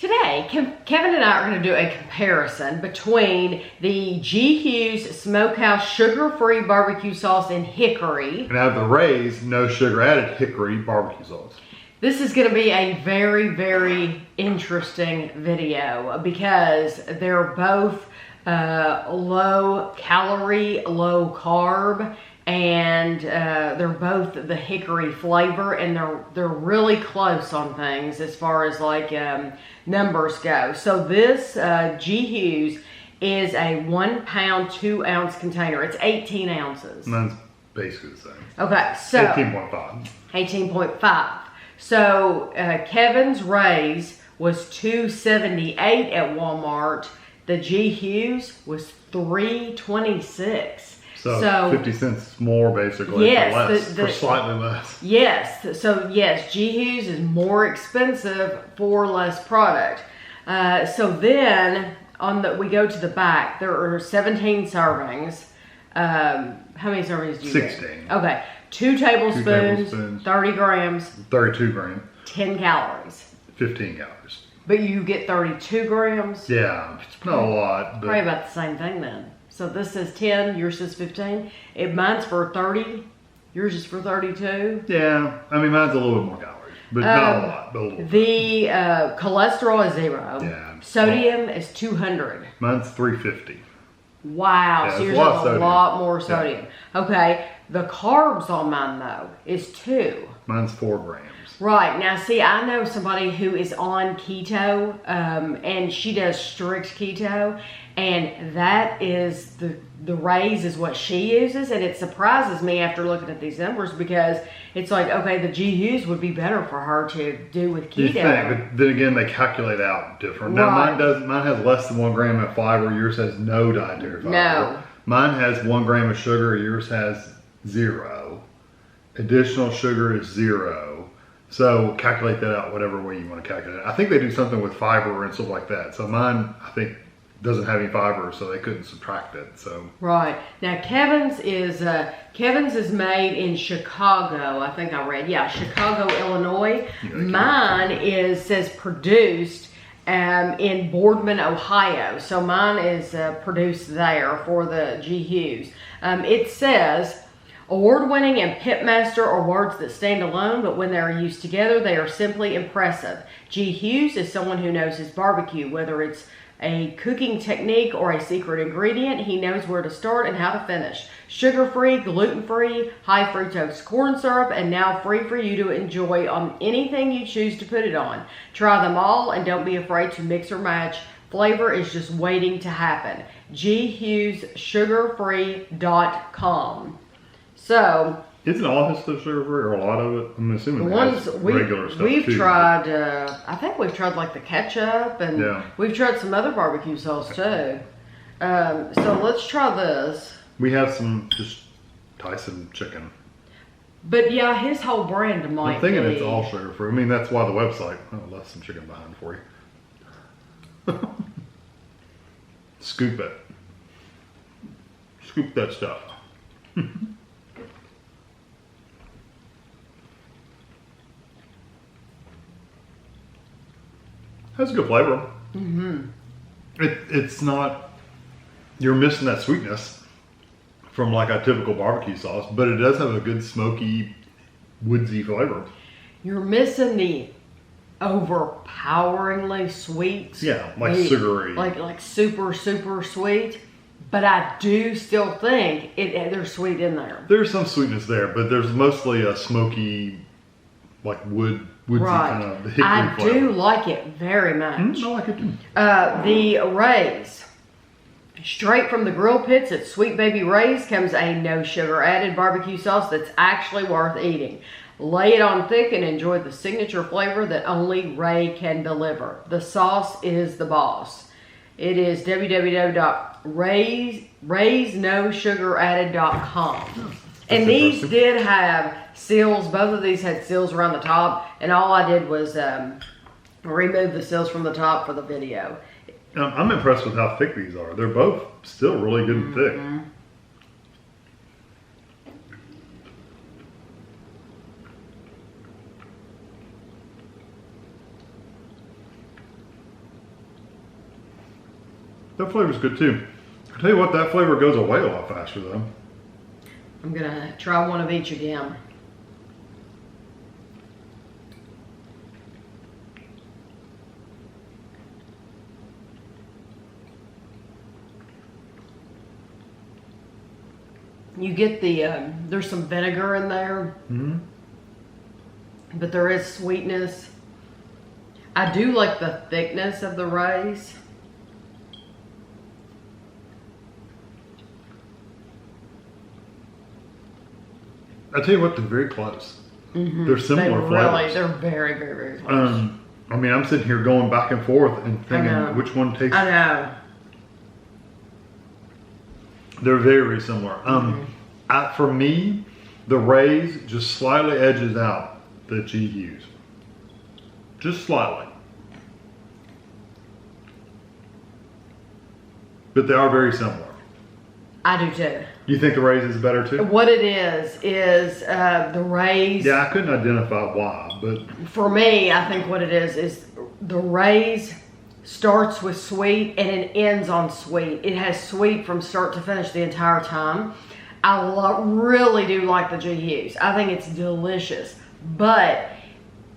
Today, Kevin and I are going to do a comparison between the G. Hughes Smokehouse sugar-free barbecue sauce in hickory. And out of the Ray's no sugar added hickory barbecue sauce. This is going to be a very, very interesting video because they're both low calorie, low carb, and they're both the hickory flavor, and they're really close on things as far as like numbers go. So this G. Hughes is a 1 pound, 2 ounce container. It's 18 ounces. Mine's basically the same. Okay, so 18.5. 18.5. So Kevin's Ray's was $2.78 at Walmart. The G. Hughes was $3.26. So 50 cents more basically, yes, for less, for slightly less. Yes, so yes, G. Hughes is more expensive for less product. So then we go to the back. There are 17 servings. How many servings do you 16. get? Okay, 2 tablespoons, 30 grams, 32 grams, 10 calories. 15 calories. But you get 32 grams? Yeah, it's not a lot. But Probably about the same thing then. So this says 10, yours says 15. Mine's for 30, yours is for 32. yeah, I mean mine's a little bit more calories, but not a lot. But a little. The cholesterol is 0. Yeah. Sodium is 200. Mine's 350. Wow, Yeah, so it's yours a lot has of a sodium. lot more sodium. Okay, the carbs on mine though is 2. Mine's 4 grams. Right, now see, I know somebody who is on keto, and she does strict keto, and that is the Ray's is what she uses, and it surprises me after looking at these numbers because it's like, okay, the G. Hughes would be better for her to do with keto. You think, but then again, they calculate out different. Now Right. mine has less than 1 gram of fiber. Yours has no dietary fiber. No. Mine has 1 gram of sugar. Yours has 0. Additional sugar is 0. So calculate that out whatever way you want to calculate it. I think they do something with fiber and stuff like that. So mine, I think, doesn't have any fiber, so they couldn't subtract it. So Right. Now Kevin's is made in Chicago, I think I read. Yeah, Chicago, Illinois. Mine says produced in Boardman, Ohio. So mine is produced there for the G. Hughes. It says award-winning and pitmaster are words that stand alone, but when they are used together, they are simply impressive. G. Hughes is someone who knows his barbecue, whether it's a cooking technique or a secret ingredient. He knows where to start and how to finish. Sugar-free, gluten-free, high fructose corn syrup, and now free for you to enjoy on anything you choose to put it on. Try them all and don't be afraid to mix or match. Flavor is just waiting to happen. GHughesSugarFree.com. So isn't all his stuff sugar free, or a lot of it? I'm assuming the it ones has regular stuff we've too. tried, I think we've tried like the ketchup, and Yeah. we've tried some other barbecue sauce too. So let's try this. We have some just Tyson chicken. But yeah, his whole brand might I'm thinking be. it's all sugar free. I mean, that's why the website left some chicken behind for you. Scoop it. Scoop that stuff. Has a good flavor. Mm-hmm. It's not, you're missing that sweetness from like a typical barbecue sauce, but it does have a good smoky, woodsy flavor. You're missing the overpoweringly sweet. Yeah, like sugary. Like super, super sweet. But I do still think there's sweet in there. There's some sweetness there, but there's mostly a smoky, like woodsy kind of hickory I flavor. do like it very much. I like it too. The Ray's. Straight from the grill pits at Sweet Baby Ray's comes a no sugar added barbecue sauce that's actually worth eating. Lay it on thick and enjoy the signature flavor that only Ray can deliver. The sauce is the boss. It is www.raysnosugaradded.com. And these did have seals. Both of these had seals around the top, and all I did was remove the seals from the top for the video. I'm impressed with how thick these are. They're both still really good and thick. That flavor's good too. I tell you what, that flavor goes away a lot faster though. I'm gonna try one of each again. You get the, there's some vinegar in there, but there is sweetness. I do like the thickness of the Rays. I tell you what, they're very close. They're similar They flavors. they're very, very, very close. I mean, I'm sitting here going back and forth and thinking which one tastes. I know. They're very similar. For me, the Rays just slightly edges out the G Hughes. Just slightly. But they are very similar. I do too. You think the Rays is better too? What it is the Rays. Yeah, I couldn't identify why, but For me, I think what it is the Rays starts with sweet and it ends on sweet. It has sweet from start to finish the entire time. I really do like the G Hughes. I think it's delicious. But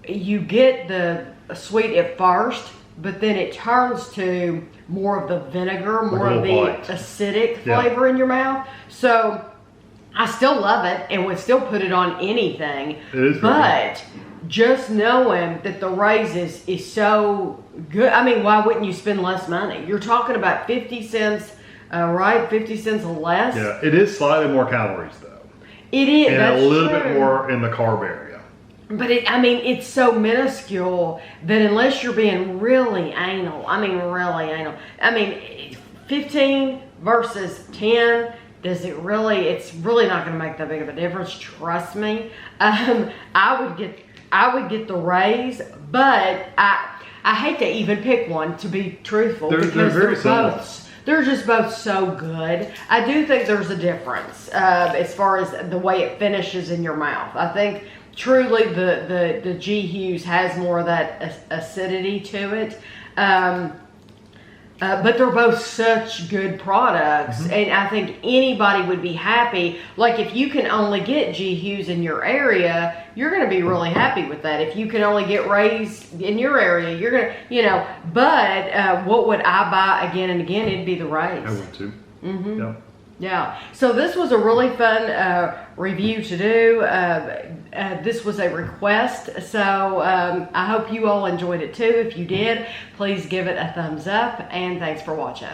you get the sweet at first, but then it turns to more of the vinegar, more of the bite. acidic flavor in your mouth. So I still love it and would still put it on anything. It is very but just knowing that the Rays is so good. I mean, why wouldn't you spend less money? You're talking about 50 cents, right? 50 cents less. yeah, it is slightly more calories though. It is. And that's a little true. bit more in the carb area. But it's so minuscule that unless you're being really anal, 15 versus 10, it's really not going to make that big of a difference. Trust me. I would get the Rays, but I hate to even pick one, to be truthful, They're very similar. They're just both so good. I do think there's a difference as far as the way it finishes in your mouth. I think truly the G Hughes has more of that acidity to it. But they're both such good products, and I think anybody would be happy. Like if you can only get G Hughes in your area, you're going to be really happy with that. If you can only get Rays in your area, you're going to, But what would I buy again and again? It'd be the Rays. I would too. Yeah. Yeah, so this was a really fun review to do. This was a request, so I hope you all enjoyed it too. If you did, please give it a thumbs up, and thanks for watching.